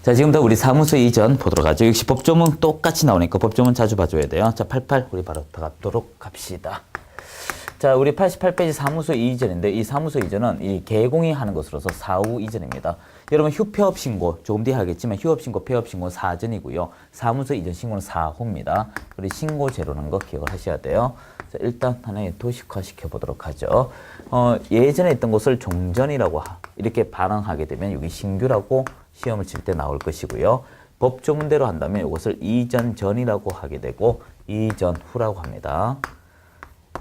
자, 지금부터 우리 사무소 이전 보도록 하죠. 역시 법조문 똑같이 나오니까 법조문 자주 봐줘야 돼요. 자, 88 우리 바로 들어가도록 합시다. 자, 우리 88페이지 사무소 이전인데 이 사무소 이전은 이 개공이 하는 것으로서 사후 이전입니다. 여러분 휴폐업 신고 조금 뒤에 하겠지만 휴업 신고, 폐업 신고는 사전이고요. 사무소 이전 신고는 사후입니다. 우리 신고 제로라는 거 기억을 하셔야 돼요. 자, 일단 하나의 도식화 시켜보도록 하죠. 예전에 있던 것을 종전이라고 이렇게 발언하게 되면 여기 신규라고 시험을 칠 때 나올 것이고요. 법조문대로 한다면 이것을 이전 전이라고 하게 되고 이전 후라고 합니다.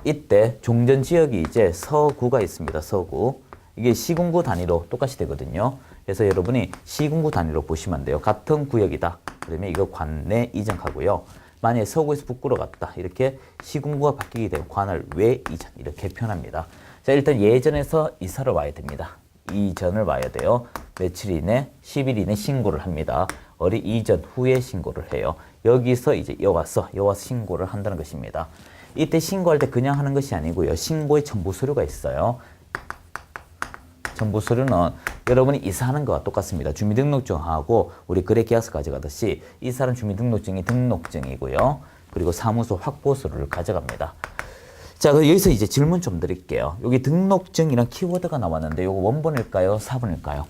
이때 종전 지역이 이제 서구가 있습니다. 서구. 이게 시군구 단위로 똑같이 되거든요. 그래서 여러분이 시군구 단위로 보시면 돼요. 같은 구역이다. 그러면 이거 관내 이전하고요. 만약에 서구에서 북구로 갔다. 이렇게 시군구가 바뀌게 되면 관할 외 이전. 이렇게 표현합니다. 자, 일단 예전에서 이사를 와야 됩니다. 이전을 와야 돼요. 며칠 이내, 10일 이내 신고를 합니다. 어리 이전 후에 신고를 해요. 여기서 이제 여와서 신고를 한다는 것입니다. 이때 신고할 때 그냥 하는 것이 아니고요. 신고에 첨부 서류가 있어요. 첨부 서류는 여러분이 이사하는 거와 똑같습니다. 주민등록증하고 우리 거래계약서 가져가듯이 이사는 주민등록증이 등록증이고요. 그리고 사무소 확보서류를 가져갑니다. 자, 여기서 이제 질문 좀 드릴게요. 여기 등록증이란 키워드가 나왔는데 이거 원본일까요? 사본일까요?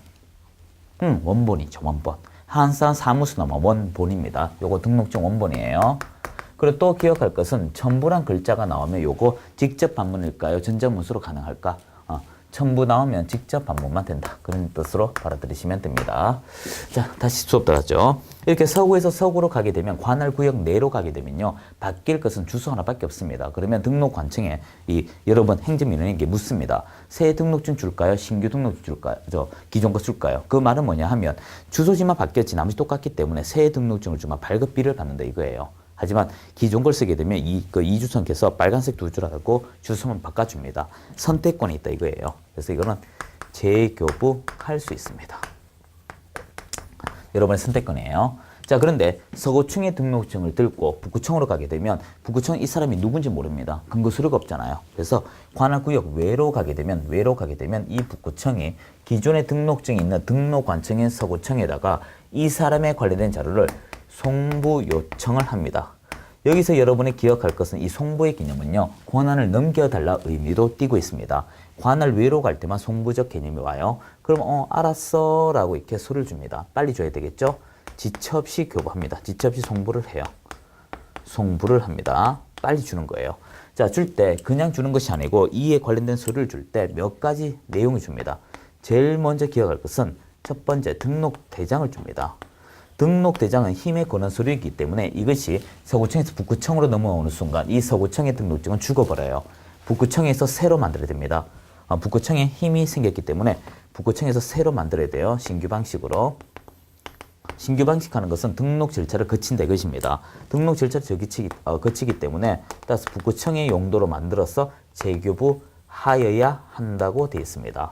원본이죠. 원본. 한산 사무소나마 원본입니다. 요거 등록증 원본이에요. 그리고 또 기억할 것은 첨부란 글자가 나오면 요거 직접 방문일까요? 전자문서로 가능할까? 첨부 나오면 직접 방문만 된다. 그런 뜻으로 받아들이시면 됩니다. 자, 다시 수업 들어가죠. 이렇게 서구에서 서구로 가게 되면 관할 구역 내로 가게 되면요. 바뀔 것은 주소 하나밖에 없습니다. 그러면 등록관청에 여러분 행정민원에게 묻습니다. 새 등록증 줄까요? 신규 등록증 줄까요? 기존 거 줄까요? 그 말은 뭐냐 하면 주소지만 바뀌었지 나머지 똑같기 때문에 새 등록증을 주면 발급비를 받는다 이거예요. 하지만 기존 걸 쓰게 되면 이주선께서 빨간색 두 줄 하고 주소만 바꿔줍니다. 선택권이 있다 이거예요. 그래서 이거는 재교부할 수 있습니다. 여러분의 선택권이에요. 자, 그런데 서구청의 등록증을 들고 북구청으로 가게 되면 북구청 이 사람이 누군지 모릅니다. 근거 서류가 없잖아요. 그래서 관할구역 외로 가게 되면 이 북구청이 기존에 등록증이 있는 등록관청인 서구청에다가 이 사람에 관련된 자료를 송부 요청을 합니다. 여기서 여러분이 기억할 것은 이 송부의 개념은요. 권한을 넘겨달라 의미도 띠고 있습니다. 관할 외로 갈 때만 송부적 개념이 와요. 그럼 알았어 라고 이렇게 소리를 줍니다. 빨리 줘야 되겠죠? 지체 없이 교부합니다. 지체 없이 송부를 해요. 송부를 합니다. 빨리 주는 거예요. 자, 줄 때 그냥 주는 것이 아니고 이에 관련된 서류를 줄 때 몇 가지 내용을 줍니다. 제일 먼저 기억할 것은 첫 번째 등록대장을 줍니다. 등록대장은 힘의 권한 서류이기 때문에 이것이 서구청에서 북구청으로 넘어오는 순간 이 서구청의 등록증은 죽어버려요. 북구청에서 새로 만들어야 됩니다. 북구청에 힘이 생겼기 때문에 북구청에서 새로 만들어야 돼요. 신규 방식으로. 신규 방식하는 것은 등록 절차를 거친다 이것입니다. 등록 절차를 거치기 때문에 따라서 북구청의 용도로 만들어서 재교부하여야 한다고 되어 있습니다.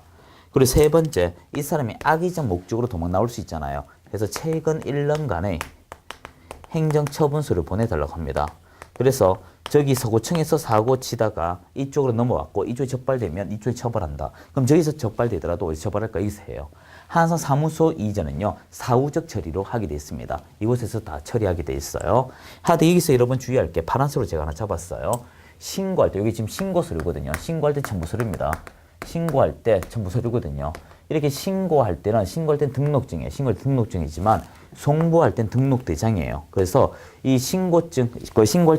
그리고 세 번째, 이 사람이 악의적 목적으로 도망 나올 수 있잖아요. 그래서 최근 1년간의 행정처분서를 보내달라고 합니다. 그래서 저기 서구청에서 사고 치다가 이쪽으로 넘어왔고 이쪽이 적발되면 이쪽이 처벌한다. 그럼 저기서 적발되더라도 어디서 처벌할까? 여기서 해요. 항상 사무소 이전은요. 사후적 처리로 하게 되어 있습니다. 이곳에서 다 처리하게 되어 있어요. 하여튼 여기서 여러분 주의할 게 파란색으로 제가 하나 잡았어요. 신고할 때 여기 지금 신고 서류거든요. 신고할 때 첨부 서류입니다. 신고할 때 첨부 서류거든요. 이렇게 신고할 때는 등록증이에요. 신고할 때 등록증이지만 송부할 땐 등록대장이에요. 그래서 이 신고할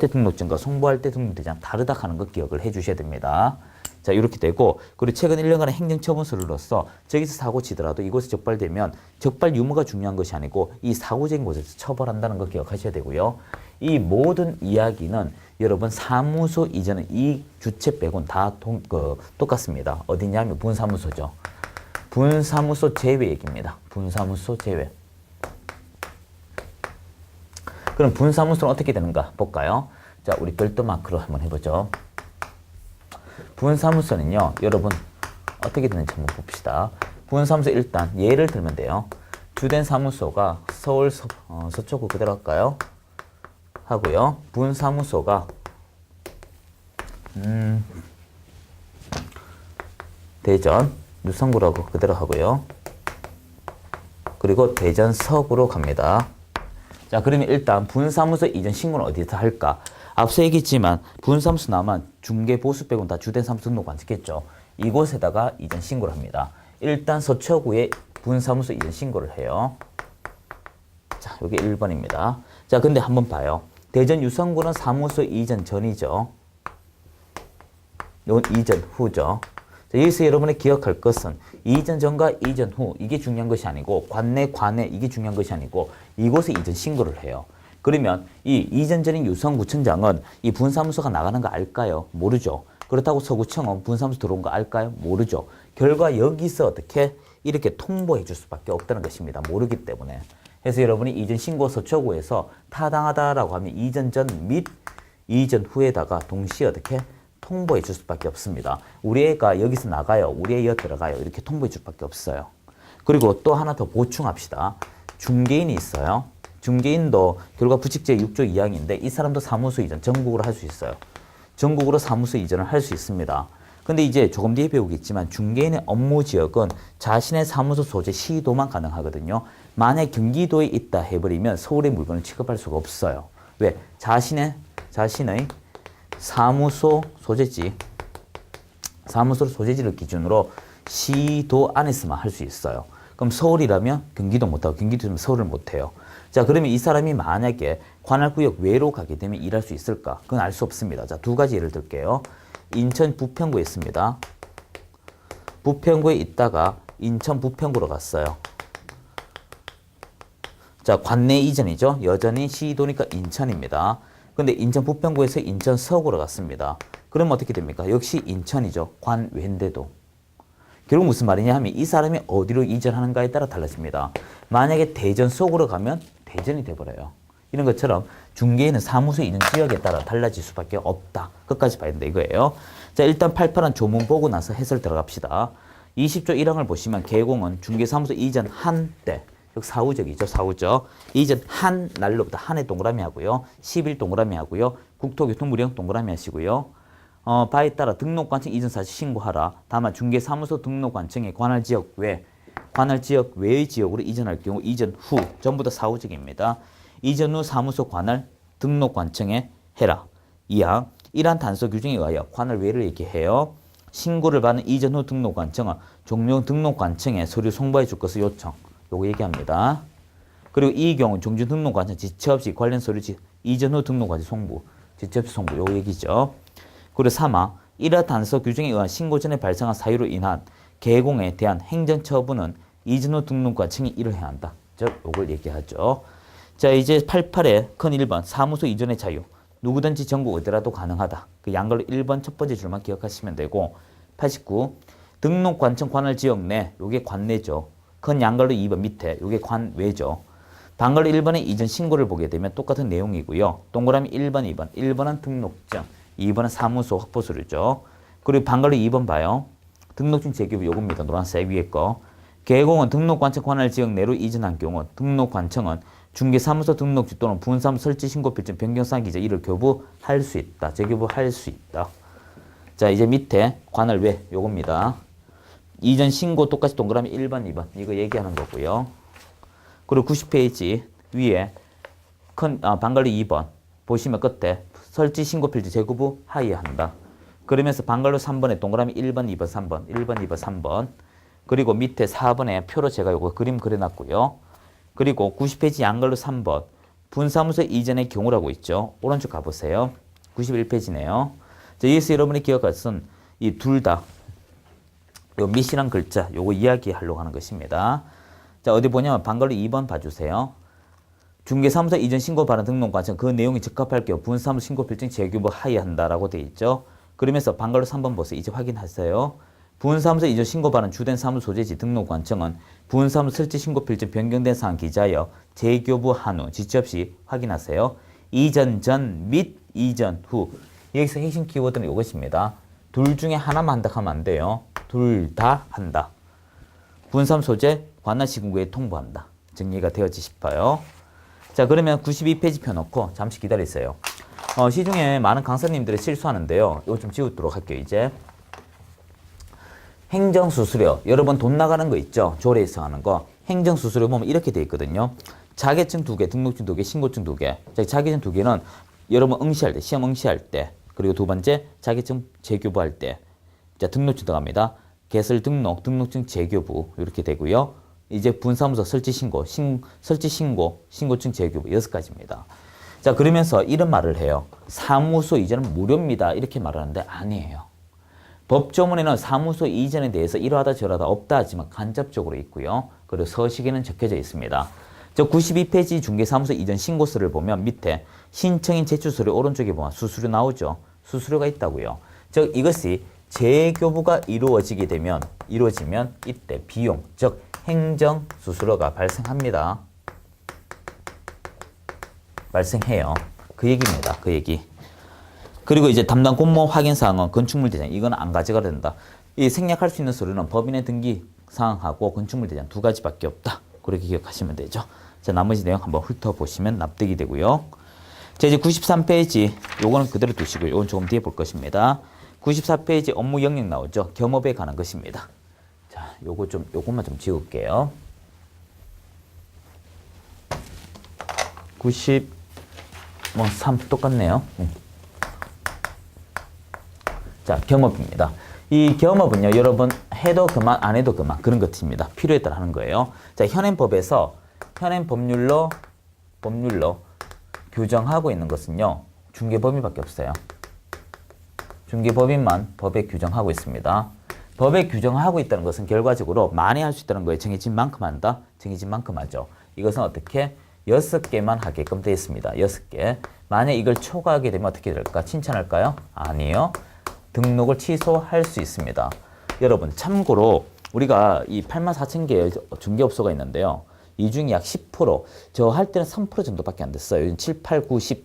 때 등록증과 송부할 때 등록대장 다르다 하는 거 기억을 해 주셔야 됩니다. 자, 이렇게 되고 그리고 최근 1년간의 행정처분서류로서 저기서 사고 치더라도 이곳에 적발되면 적발 유무가 중요한 것이 아니고 이 사고적인 곳에서 처벌한다는 거 기억하셔야 되고요. 이 모든 이야기는 여러분 사무소 이전은 이 주체 빼고는 다 똑같습니다. 어디냐면 분사무소죠. 분사무소 제외 얘기입니다. 분사무소 제외. 그럼 분사무소는 어떻게 되는가 볼까요? 자, 우리 별도 마크로 한번 해보죠. 분사무소는요, 여러분 어떻게 되는지 한번 봅시다. 분사무소 일단 예를 들면 돼요. 주된 사무소가 서울 서초구 그대로 할까요? 하고요. 분사무소가 대전 유성구라고 그대로 하고요. 그리고 대전 서구로 갑니다. 자, 그러면 일단 분사무소 이전 신고는 어디서 할까? 앞서 얘기했지만 분사무소 나면 중개 보수 빼고는 다 주된 사무소 등록 안 찍겠죠. 이곳에다가 이전 신고를 합니다. 일단 서초구에 분사무소 이전 신고를 해요. 자, 여기 1번입니다. 자, 근데 한번 봐요. 대전 유성구는 사무소 이전 전이죠. 이건 이전 후죠. 자, 여기서 여러분이 기억할 것은 이전 전과 이전 후 이게 중요한 것이 아니고 관내 이게 중요한 것이 아니고 이곳에 이전 신고를 해요. 그러면 이 이전 전인 유성구청장은 이 분사무소가 나가는 거 알까요? 모르죠. 그렇다고 서구청은 분사무소 들어온 거 알까요? 모르죠. 결과 여기서 어떻게 이렇게 통보해 줄 수밖에 없다는 것입니다. 모르기 때문에. 그래서 여러분이 이전 신고 서초구에서 타당하다라고 하면 이전 전 및 이전 후에다가 동시에 어떻게 통보해 줄 수밖에 없습니다. 우리 애가 여기서 나가요. 우리 애 여기 들어가요. 이렇게 통보해 줄 수밖에 없어요. 그리고 또 하나 더 보충합시다. 중개인이 있어요. 중개인도 결과 부칙제 6조 2항인데 이 사람도 사무소 이전 전국으로 할 수 있어요. 전국으로 사무소 이전을 할 수 있습니다. 근데 이제 조금 뒤에 배우겠지만 중개인의 업무 지역은 자신의 사무소 소재 시도만 가능하거든요. 만약 경기도에 있다 해버리면 서울의 물건을 취급할 수가 없어요. 왜? 자신의 사무소 소재지를 기준으로 시도 안에서만 할 수 있어요. 그럼 서울이라면 경기도 못하고 경기도면 서울을 못해요. 자, 그러면 이 사람이 만약에 관할구역 외로 가게 되면 일할 수 있을까? 그건 알 수 없습니다. 자, 두 가지 예를 들게요. 인천 부평구에 있습니다. 부평구에 있다가 인천 부평구로 갔어요. 자, 관내 이전이죠. 여전히 시도니까 인천입니다. 근데 인천 부평구에서 인천 서구로 갔습니다. 그럼 어떻게 됩니까? 역시 인천이죠. 관외인데도. 결국 무슨 말이냐 하면 이 사람이 어디로 이전하는가에 따라 달라집니다. 만약에 대전 속으로 가면 대전이 돼버려요. 이런 것처럼 중개인은 사무소 이전 지역에 따라 달라질 수밖에 없다. 끝까지 봐야 된다 이거예요. 자, 일단 88은 조문 보고 나서 해설 들어갑시다. 20조 1항을 보시면 개공은 중개사무소 이전한 때, 여기 사후적이죠. 사후적. 이전한 날로부터 한 해 동그라미 하고요. 10일 동그라미 하고요. 국토교통부령 동그라미 하시고요. 바에 따라 등록관청 이전 사실 신고하라. 다만 중개사무소 등록관청의 관할지역 외의 지역으로 이전할 경우 이전 후 전부 다 사후적입니다. 이전 후 사무소 관할 등록관청에 해라. 2항 이러한 단서 규정에 의하여 관할 외를 얘기해요. 신고를 받은 이전 후 등록관청은 종료 등록관청에 서류 송부해 줄 것을 요청. 요거 얘기합니다. 그리고 이 경우 종주 등록관청 지체 없이 관련 서류 이전 후 등록관청 송부. 지체 없이 송부. 요거 얘기죠. 그리고 3항 이러한 단서 규정에 의한 신고 전에 발생한 사유로 인한 개공에 대한 행정처분은 이전 후 등록관청이 이를 해야 한다. 즉 요걸 얘기하죠. 자, 이제 88의 큰 1번 사무소 이전의 자유. 누구든지 전국 어디라도 가능하다. 그 양걸로 1번 첫 번째 줄만 기억하시면 되고 89 등록관청 관할 지역 내 요게 관내죠. 큰 양걸로 2번 밑에 요게 관외죠. 단걸로 1번의 이전 신고를 보게 되면 똑같은 내용이고요. 동그라미 1번, 2번. 1번은 등록증, 2번은 사무소 확보 서류죠. 그리고 반걸로 2번 봐요. 등록증 재교부 요겁니다. 노란색 위에 거. 개공은 등록관청 관할 지역 내로 이전한 경우 등록관청은 중개사무소 등록지 또는 분사무소 설치 신고 필증 변경사항 기재 이를 교부할 수 있다. 재교부할 수 있다. 자, 이제 밑에 관할 외 요겁니다. 이전 신고 똑같이 동그라미 1번, 2번 이거 얘기하는 거고요. 그리고 90페이지 위에 큰 반갈로 2번 보시면 끝에 설치 신고 필지 재교부 하여야 한다. 그러면서 반갈로 3번에 동그라미 1번, 2번, 3번 1번, 2번, 3번 그리고 밑에 4번에 표로 제가 요거 그림 그려놨고요. 그리고 90페이지 양갈로 3번 분사무소 이전의 경우라고 있죠. 오른쪽 가보세요. 91페이지네요. 자, 여기서 여러분이 기억할 것은 이 둘 다 요 밑이란 글자 요거 이야기하려고 하는 것입니다. 자, 어디 보냐면 반갈로 2번 봐주세요. 중개사무소 이전 신고 발행 등록관청 그 내용이 적합할 경우 분사무소 신고 필증 재교부 하여야 한다라고 되어 있죠. 그러면서 반갈로 3번 보세요. 이제 확인하세요. 분사무소 이전 신고 발행 주된 사무소 소재지 등록관청은 분사무소 설치 신고 필증 변경된 사항 기재하여 재교부한 후 지체 없이 확인하세요. 이전 전 및 이전 후 여기서 핵심 키워드는 이것입니다. 둘 중에 하나만 한다 하면 안 돼요. 둘 다 한다. 분사무소 소재 관할 시군구에 통보한다. 정리가 되어지 싶어요. 자, 그러면 92페이지 펴놓고 잠시 기다리세요. 시중에 많은 강사님들이 실수하는데요. 이거 좀 지우도록 할게요. 이제 행정수수료 여러분 돈 나가는 거 있죠. 조례에서 하는 거 행정수수료 보면 이렇게 돼 있거든요. 자격증 2개, 등록증 2개, 신고증 2개. 자격증 2개는 여러분 응시할 때, 시험 응시할 때, 그리고 두 번째 자격증 재교부할 때, 자 등록증 들어갑니다. 개설 등록, 등록증 재교부 이렇게 되고요. 이제 분사무소 설치 신고, 설치 신고, 신고증 재교부 6가지입니다. 자 그러면서 이런 말을 해요. 사무소 이전은 무료입니다. 이렇게 말하는데 아니에요. 법조문에는 사무소 이전에 대해서 이러하다 저러하다 없다 하지만 간접적으로 있고요. 그리고 서식에는 적혀져 있습니다. 저 92페이지 중개사무소 이전 신고서를 보면 밑에 신청인 제출서를 오른쪽에 보면 수수료 나오죠. 수수료가 있다고요. 즉 이것이 재교부가 이루어지면 이때 비용, 즉 행정 수수료가 발생합니다. 발생해요. 그 얘기입니다. 그 얘기. 그리고 이제 담당 공모 확인 사항은 건축물 대장. 이건 안 가져가야 된다. 이 생략할 수 있는 서류는 법인의 등기 사항하고 건축물 대장 2가지밖에 없다. 그렇게 기억하시면 되죠. 자, 나머지 내용 한번 훑어보시면 납득이 되고요. 자, 이제 93페이지. 요거는 그대로 두시고요. 요건 조금 뒤에 볼 것입니다. 94페이지 업무 영역 나오죠. 겸업에 관한 것입니다. 자, 요것만 좀 지울게요. 93 똑같네요. 자, 겸업입니다. 이 겸업은요, 여러분 해도 그만 안 해도 그만 그런 것입니다. 필요에 따라 하는 거예요. 자, 현행 법률로 규정하고 있는 것은요, 중개법인밖에 없어요. 중개법인만 법에 규정하고 있습니다. 법에 규정하고 있다는 것은 결과적으로 많이 할 수 있다는 거예요. 정해진 만큼 한다. 정해진 만큼 하죠. 이것은 어떻게 6개만 하게끔 되어 있습니다. 6개. 만약 이걸 초과하게 되면 어떻게 될까? 칭찬할까요? 아니요. 등록을 취소할 수 있습니다. 여러분 참고로 우리가 이 84,000개의 중개업소가 있는데요. 이 중에 약 10%, 저 할 때는 3% 정도밖에 안 됐어요. 요즘 7, 8, 9, 10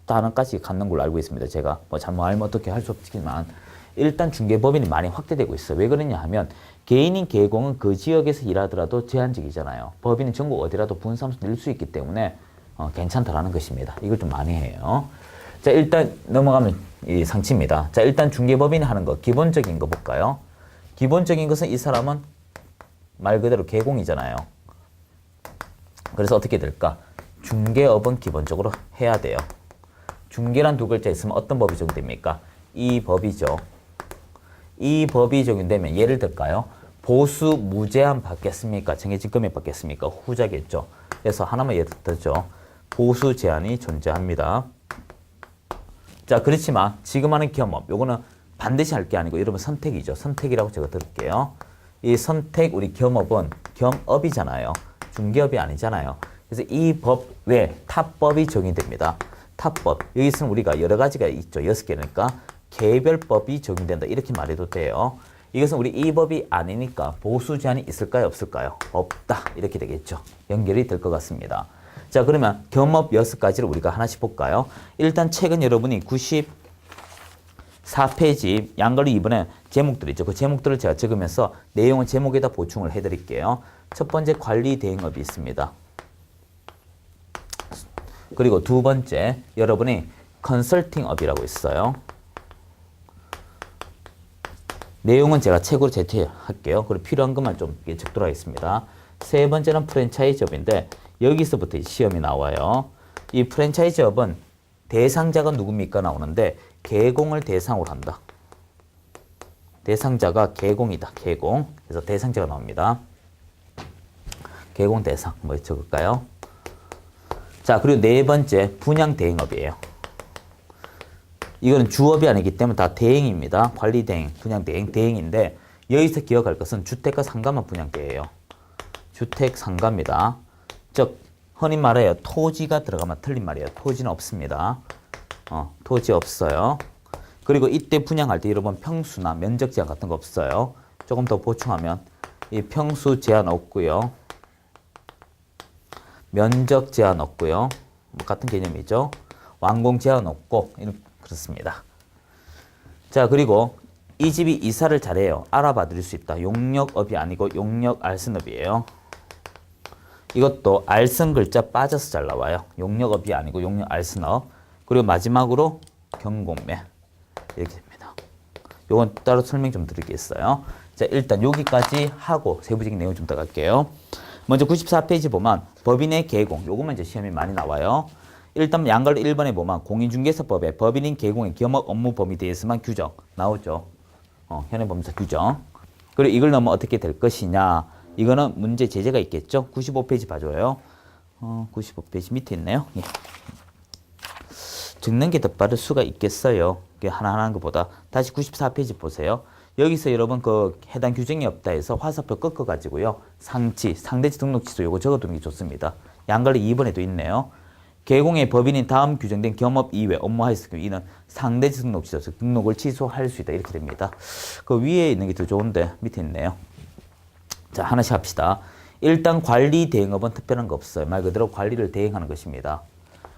단원까지 갖는 걸로 알고 있습니다. 제가 뭐 잘못 알면 어떻게 할 수 없지만 일단 중개법인이 많이 확대되고 있어요. 왜 그러냐 하면 개인인 개공은 그 지역에서 일하더라도 제한적이잖아요. 법인은 전국 어디라도 분사무소 낼 수 있기 때문에 괜찮다라는 것입니다. 이걸 좀 많이 해요. 자, 일단 넘어가면 이 상치입니다. 자, 일단 중개법인이 하는 거 기본적인 거 볼까요? 기본적인 것은 이 사람은 말 그대로 개공이잖아요. 그래서 어떻게 될까? 중개업은 기본적으로 해야 돼요. 중개란 2글자 있으면 어떤 법이 적용됩니까? 이 법이죠. 이 법이 적용되면 예를 들까요? 보수 무제한 받겠습니까? 정해진 금액 받겠습니까? 후자겠죠. 그래서 하나만 예를 들죠. 보수 제한이 존재합니다. 자, 그렇지만 지금 하는 겸업, 요거는 반드시 할 게 아니고 여러분 선택이죠. 선택이라고 제가 들을게요. 이 선택 우리 겸업은 겸업이잖아요. 중개업이 아니잖아요. 그래서 이 법 외에 타법이 적용됩니다. 타법. 여기서는 우리가 여러 가지가 있죠. 6개니까 개별법이 적용된다. 이렇게 말해도 돼요. 이것은 우리 이 법이 아니니까 보수 제한이 있을까요? 없을까요? 없다. 이렇게 되겠죠. 연결이 될 것 같습니다. 자, 그러면 겸업 6가지를 우리가 하나씩 볼까요? 일단 책은 여러분이 94페이지 양걸리 2번에 제목들 있죠. 그 제목들을 제가 적으면서 내용은 제목에다 보충을 해드릴게요. 첫 번째 관리 대행업이 있습니다. 그리고 두 번째 여러분이 컨설팅업이라고 있어요. 내용은 제가 책으로 제출할게요. 그리고 필요한 것만 좀 적도록 하겠습니다. 세 번째는 프랜차이즈업인데 여기서부터 시험이 나와요. 이 프랜차이즈업은 대상자가 누굽니까 나오는데 개공을 대상으로 한다. 대상자가 개공이다. 개공. 그래서 대상자가 나옵니다. 개공 대상. 뭐 적을까요? 자, 그리고 네 번째 분양 대행업이에요. 이거는 주업이 아니기 때문에 다 대행입니다. 관리 대행, 분양 대행, 대행인데 여기서 기억할 것은 주택과 상가만 분양대예요. 주택 상가입니다. 즉 흔히 말해요. 토지가 들어가면 틀린 말이에요. 토지는 없습니다. 토지 없어요. 그리고 이때 분양할 때 여러분 평수나 면적 제한 같은 거 없어요. 조금 더 보충하면 이 평수 제한 없고요. 면적 제한 없고요. 뭐 같은 개념이죠. 완공 제한 없고 그렇습니다. 자, 그리고 이 집이 이사를 잘해요. 알아봐 드릴 수 있다. 용역업이 아니고 용역 알선업이에요. 이것도 알선 글자 빠져서 잘 나와요. 용역업이 아니고 용역 알선업. 그리고 마지막으로 경공매. 이렇게 됩니다. 요건 따로 설명 좀 드리겠어요. 자, 일단 여기까지 하고 세부적인 내용 좀 더 갈게요. 먼저 94페이지 보면 법인의 개공, 요것만 이제 시험이 많이 나와요. 일단 양갈로 1번에 보면 공인중개사법에 법인인 개공의 겸업 업무 범위에 대해서만 규정 나오죠. 현행법무사 규정. 그리고 이걸 넣으면 어떻게 될 것이냐. 이거는 문제 제재가 있겠죠. 95페이지 봐줘요. 95페이지 밑에 있네요. 예. 적는 게 더 빠를 수가 있겠어요. 하나하나 하는 것보다. 다시 94페이지 보세요. 여기서 여러분 그 해당 규정이 없다 해서 화살표 꺾어가지고요. 상대지 등록지수 요거 적어두는 게 좋습니다. 양갈래 2번에도 있네요. 개공의 법인인 다음 규정된 겸업 이외 업무하였을 경우 이는 상대지 등록지수 등록을 취소할 수 있다. 이렇게 됩니다. 그 위에 있는 게 더 좋은데 밑에 있네요. 자, 하나씩 합시다. 일단 관리 대행업은 특별한 거 없어요. 말 그대로 관리를 대행하는 것입니다.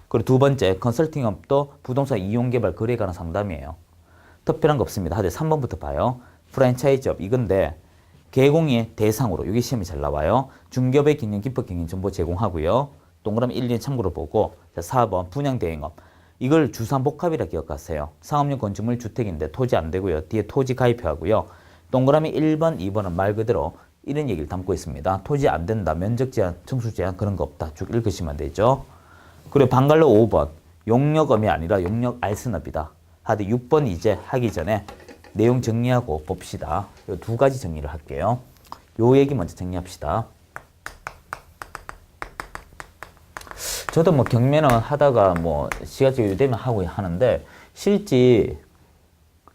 그리고 두 번째, 컨설팅업도 부동산 이용개발 거래에 관한 상담이에요. 특별한 거 없습니다. 하되 3번부터 봐요. 프랜차이즈업 이건데 개공의 대상으로 이게 시험이 잘 나와요. 중개업의 경영, 기법 경영 정보 제공하고요. 동그라미 1, 2 참고로 보고 자, 4번 분양 대행업 이걸 주산복합이라 기억하세요. 상업용 건축물 주택인데 토지 안 되고요. 뒤에 토지 가입하고요. 동그라미 1번, 2번은 말 그대로 이런 얘기를 담고 있습니다. 토지 안 된다, 면적 제한, 청수 제한 그런 거 없다. 쭉 읽으시면 되죠. 그리고 방갈로 5번 용역업이 아니라 용역 알선업이다. 하되 6번 이제 하기 전에 내용 정리하고 봅시다. 이 두 가지 정리를 할게요. 요 얘기 먼저 정리합시다. 저도 뭐 경매는 하다가 뭐 시가지가 되면 하고 하는데 실제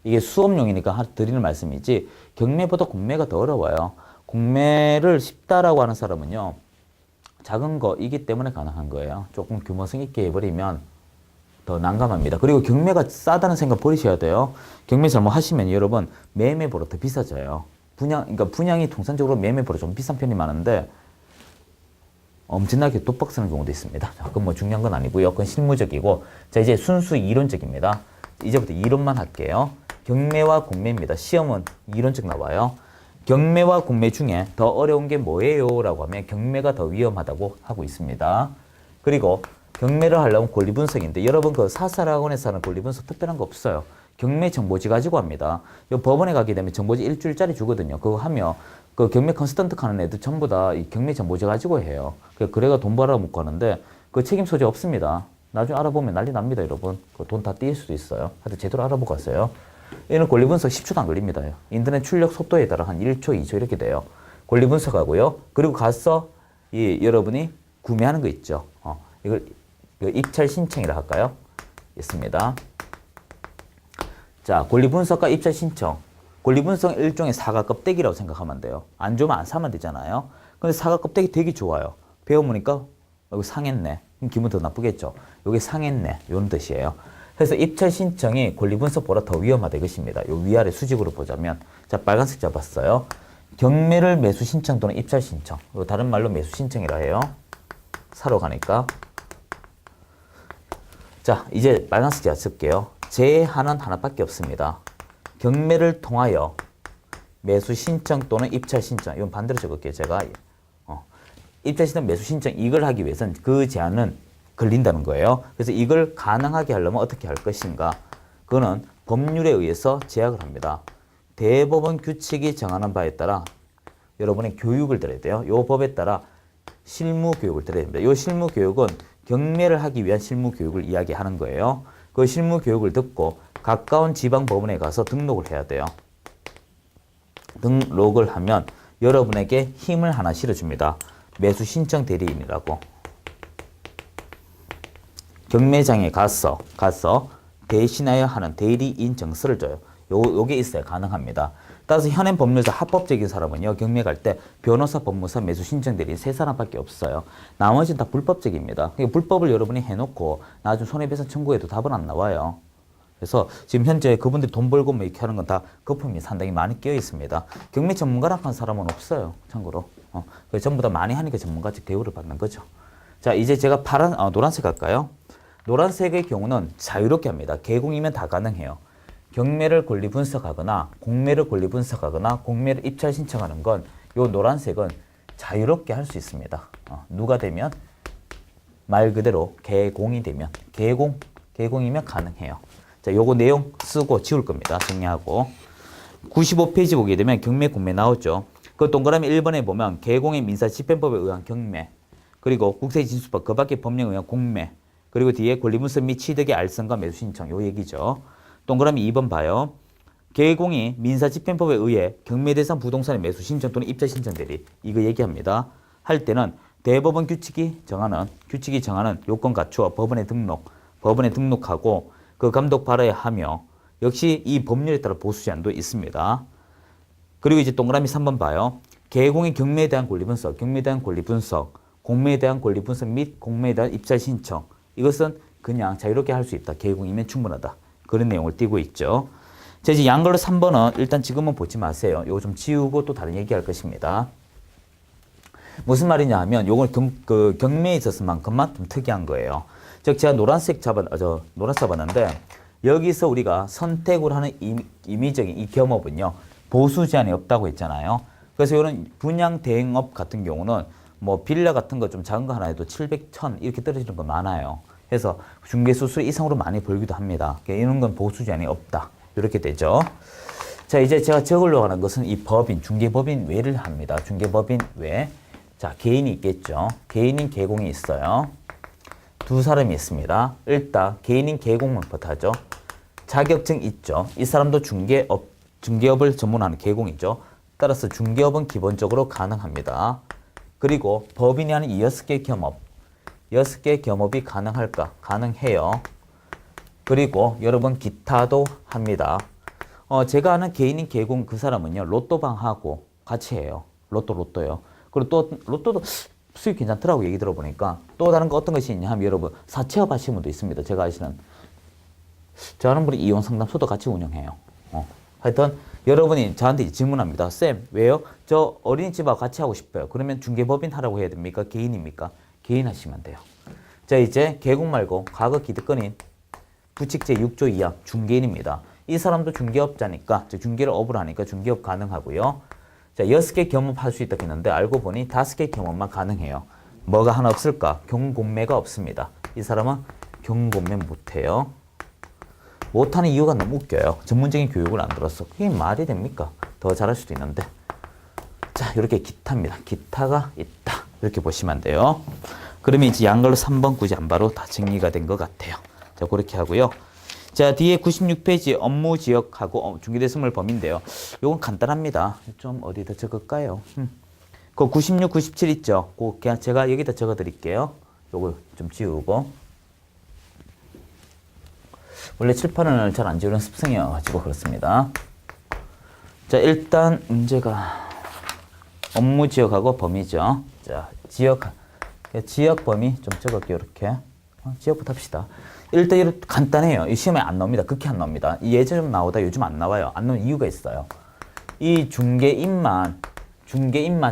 이게 수업용이니까 드리는 말씀이지 경매보다 공매가 더 어려워요. 공매를 쉽다라고 하는 사람은요. 작은 거이기 때문에 가능한 거예요. 조금 규모성 있게 해버리면 더 난감합니다. 그리고 경매가 싸다는 생각 버리셔야 돼요. 경매 잘못하시면 여러분 매매보다 더 비싸져요. 그러니까 분양이 통상적으로 매매보다 좀 비싼 편이 많은데 엄청나게 독박 쓰는 경우도 있습니다. 그건 뭐 중요한 건 아니고요. 그건 실무적이고 자 이제 순수 이론적입니다. 이제부터 이론만 할게요. 경매와 공매입니다. 시험은 이론적 나와요. 경매와 공매 중에 더 어려운 게 뭐예요? 라고 하면 경매가 더 위험하다고 하고 있습니다. 그리고 경매를 하려면 권리분석인데 여러분 그 사설학원에서 하는 권리분석 특별한 거 없어요. 경매 정보지 가지고 합니다. 이 법원에 가게 되면 정보지 일주일짜리 주거든요. 그거 하면 그 경매 컨설턴트 하는 애들 전부 다 이 경매 정보지 가지고 해요. 그래가 돈 벌어먹고 하는데 그 책임 소재 없습니다. 나중에 알아보면 난리 납니다, 여러분. 그 돈 다 떼일 수도 있어요. 하여튼 제대로 알아보고 가세요. 얘는 권리분석 10초도 안 걸립니다. 인터넷 출력 속도에 따라 한 1초, 2초 이렇게 돼요. 권리분석하고요. 그리고 가서 여러분이 구매하는 거 있죠. 이걸 입찰 신청이라 할까요? 있습니다. 자, 권리분석과 입찰 신청. 권리분석 일종의 사과 껍데기라고 생각하면 돼요. 안 좋으면 안 사면 되잖아요. 근데 사과 껍데기 되게 좋아요. 배워보니까 여기 상했네. 기분 더 나쁘겠죠. 여기 상했네. 이런 뜻이에요. 그래서 입찰 신청이 권리분석보다 더 위험하다 이것입니다. 요 위아래 수직으로 보자면 자 빨간색 잡았어요. 경매를 매수 신청 또는 입찰 신청. 다른 말로 매수 신청이라 해요. 사러 가니까. 자 이제 빨간색 제가 쓸게요. 제한은 하나밖에 없습니다. 경매를 통하여 매수 신청 또는 입찰 신청. 이건 반대로 적을게요. 제가 입찰 신청, 매수 신청 이걸 하기 위해서는 그 제한은 걸린다는 거예요. 그래서 이걸 가능하게 하려면 어떻게 할 것인가? 그거는 법률에 의해서 제약을 합니다. 대법원 규칙이 정하는 바에 따라 여러분이 교육을 들어야 돼요. 이 법에 따라 실무 교육을 들어야 됩니다. 이 실무 교육은 경매를 하기 위한 실무 교육을 이야기하는 거예요. 그 실무 교육을 듣고 가까운 지방 법원에 가서 등록을 해야 돼요. 등록을 하면 여러분에게 힘을 하나 실어줍니다. 매수 신청 대리인이라고. 경매장에 가서 대신하여 하는 대리인 정서를 줘요. 요게 있어야 가능합니다. 따라서 현행 법률에서 합법적인 사람은요, 경매 갈 때 변호사, 법무사, 매수 신청 대리인 세 사람밖에 없어요. 나머지는 다 불법적입니다. 그러니까 불법을 여러분이 해놓고 나중에 손해배상 청구해도 답은 안 나와요. 그래서 지금 현재 그분들이 돈 벌고 뭐 이렇게 하는 건 다 거품이 상당히 많이 끼어 있습니다. 경매 전문가라고 하는 사람은 없어요. 참고로. 전부 다 많이 하니까 전문가직 대우를 받는 거죠. 자, 이제 제가 노란색 할까요? 노란색의 경우는 자유롭게 합니다. 개공이면 다 가능해요. 경매를 권리 분석하거나 공매를 권리 분석하거나 공매를 입찰 신청하는 건 요 노란색은 자유롭게 할 수 있습니다. 누가 되면 말 그대로 개공이 되면 개공이면 가능해요. 자, 요거 내용 쓰고 지울 겁니다. 정리하고 95페이지 보게 되면 경매 공매 나오죠. 그 동그라미 1번에 보면 개공의 민사집행법에 의한 경매, 그리고 국세진수법 그 밖의 법령에 의한 공매, 그리고 뒤에 권리분석 및 취득의 알선과 매수 신청 요 얘기죠. 동그라미 2번 봐요. 개공이 민사집행법에 의해 경매 대상 부동산의 매수 신청 또는 입자 신청 대리 이거 얘기합니다. 할 때는 대법원 규칙이 정하는 요건 갖추어 법원에 등록하고 그 감독 발하에 하며 역시 이 법률에 따라 보수 제한도 있습니다. 그리고 이제 동그라미 3번 봐요. 개공의 경매에 대한 권리 분석, 공매에 대한 권리 분석 및 공매에 대한 입찰 신청 이것은 그냥 자유롭게 할 수 있다. 개공이면 충분하다. 그런 내용을 띠고 있죠. 자, 이제 양걸로 3번은 일단 지금은 보지 마세요. 이거 좀 지우고 또 다른 얘기할 것입니다. 무슨 말이냐 하면 요걸 그 경매에 있었만큼만 좀 특이한 거예요. 즉 제가 노란색 잡았는데 여기서 우리가 선택을 하는 임의적인 이 겸업은요. 보수 제한이 없다고 했잖아요. 그래서 이런 분양 대행업 같은 경우는 뭐 빌라 같은 거 좀 작은 거 하나 해도 700, 1000 이렇게 떨어지는 거 많아요. 그래서 중개수수료 이상으로 많이 벌기도 합니다. 이런 건 보수 제한이 없다. 이렇게 되죠. 자, 이제 제가 적으려고 하는 것은 이 법인, 중개법인 외를 합니다. 중개법인 외. 자, 개인이 있겠죠. 개인인 개공이 있어요. 두 사람이 있습니다. 일단 개인인 개공부터 하죠. 자격증 있죠. 이 사람도 중개업을 전문하는 개공이죠. 따라서 중개업은 기본적으로 가능합니다. 그리고 법인이 하는 이 6개 겸업, 6개 겸업이 가능할까? 가능해요. 그리고 여러분 기타도 합니다. 제가 아는 개인인 개공 그 사람은요. 로또방하고 같이 해요. 로또요. 그리고 또 로또도 수익 괜찮더라고 얘기 들어보니까 또 다른 거 어떤 것이 있냐 하면 여러분 사채업 하시는 분도 있습니다. 제가 아시는 저 아는 분이 이혼 상담소도 같이 운영해요. 하여튼 여러분이 저한테 질문합니다. 쌤 왜요? 저 어린이집하고 같이 하고 싶어요. 그러면 중개법인 하라고 해야 됩니까? 개인입니까? 개인 하시면 돼요. 자, 이제 개공 말고 과거 기득권인 부칙 제6조 2항 중개인입니다. 이 사람도 중개업자니까 중개를 업으로 하니까 중개업 가능하고요. 자, 6개 겸업할 수 있다고 했는데 알고 보니 5개 겸업만 가능해요. 뭐가 하나 없을까? 경공매가 없습니다. 이 사람은 경공매 못해요. 못하는 이유가 너무 웃겨요. 전문적인 교육을 안 들었어. 그게 말이 됩니까? 더 잘할 수도 있는데. 자, 이렇게 기타입니다. 기타가 있다. 이렇게 보시면 돼요. 그러면 이제 양걸로 3번 구제 안 바로 다 정리가 된 것 같아요. 자, 그렇게 하고요. 자, 뒤에 96페이지 업무 지역하고 중개대상물 범위인데요. 요건 간단합니다. 좀 어디다 적을까요? 그 96, 97 있죠? 그냥 제가 여기다 적어 드릴게요. 요거 좀 지우고. 원래 칠판을 잘 안 지우는 습성이어가지고 그렇습니다. 자, 일단 문제가 업무 지역하고 범위죠. 자, 지역 범위 좀 적을게요. 이렇게. 지역부터 합시다. 일단 이렇게 간단해요. 이 시험에 안 나옵니다. 극히 안 나옵니다. 예전 좀 나오다 요즘 안 나와요. 안 나오는 이유가 있어요. 이 중개인만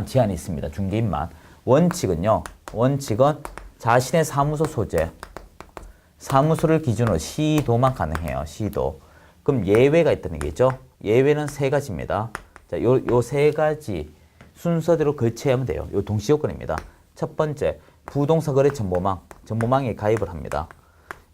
제한이 있습니다. 중개인만. 원칙은 자신의 사무소 소재, 사무소를 기준으로 시도만 가능해요. 시도. 그럼 예외가 있다는 얘기죠. 예외는 3가지입니다. 자, 요 3가지 순서대로 거쳐야 하면 돼요. 요 동시요건입니다. 첫 번째, 부동산 거래 정보망에 가입을 합니다.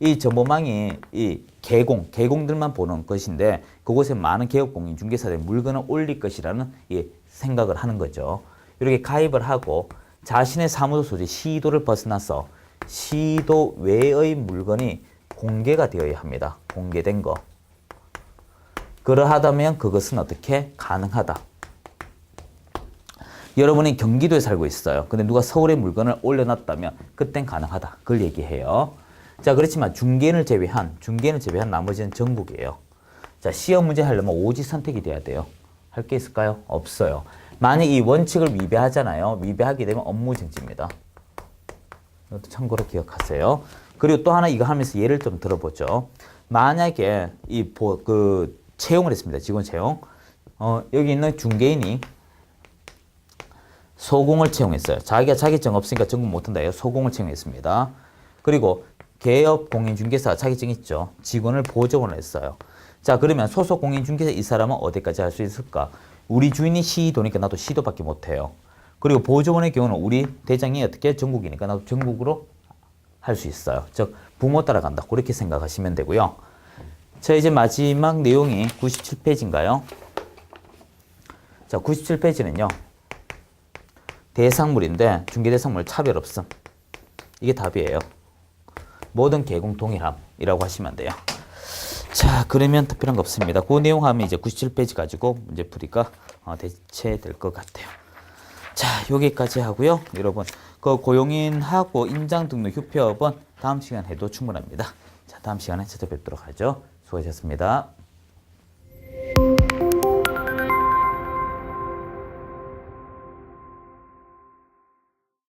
이 정보망이 이 개공들만 보는 것인데 그곳에 많은 개업공인 중개사들이 물건을 올릴 것이라는 이 생각을 하는 거죠. 이렇게 가입을 하고 자신의 사무소 소재 시도를 벗어나서 시도 외의 물건이 공개가 되어야 합니다. 공개된 거. 그러하다면 그것은 어떻게 가능하다. 여러분이 경기도에 살고 있어요. 근데 누가 서울에 물건을 올려놨다면 그땐 가능하다. 그걸 얘기해요. 자, 그렇지만 중개인을 제외한 나머지는 전국이에요. 자, 시험 문제 하려면 오지 선택이 돼야 돼요. 할 게 있을까요? 없어요. 만약 이 원칙을 위배하잖아요. 위배하게 되면 업무 정지입니다. 이것도 참고로 기억하세요. 그리고 또 하나 이거 하면서 예를 좀 들어보죠. 만약에 채용을 했습니다. 직원 채용. 여기 있는 중개인이 소공을 채용했어요. 자기가 자격증 없으니까 전공 못한다 해요. 소공을 채용했습니다. 그리고 개업 공인중개사 자격증 있죠. 직원을 보조원을 했어요. 자, 그러면 소속 공인중개사 이 사람은 어디까지 할 수 있을까? 우리 주인이 시도니까 나도 시도밖에 못해요. 그리고 보조원의 경우는 우리 대장이 어떻게 전국이니까 나도 전국으로 할 수 있어요. 즉 부모 따라간다. 그렇게 생각하시면 되고요. 자, 이제 마지막 내용이 97페이지인가요? 자, 97페이지는요. 대상물인데 중개대상물 차별 없음. 이게 답이에요. 모든 개공 동일함이라고 하시면 돼요. 자, 그러면 특별한 거 없습니다. 그 내용 하면 이제 97페이지 가지고 문제풀이가 대체될 것 같아요. 자, 여기까지 하고요. 여러분, 그 고용인하고 임장 등록 휴표업은 다음 시간 해도 충분합니다. 자, 다음 시간에 찾아뵙도록 하죠. 수고하셨습니다.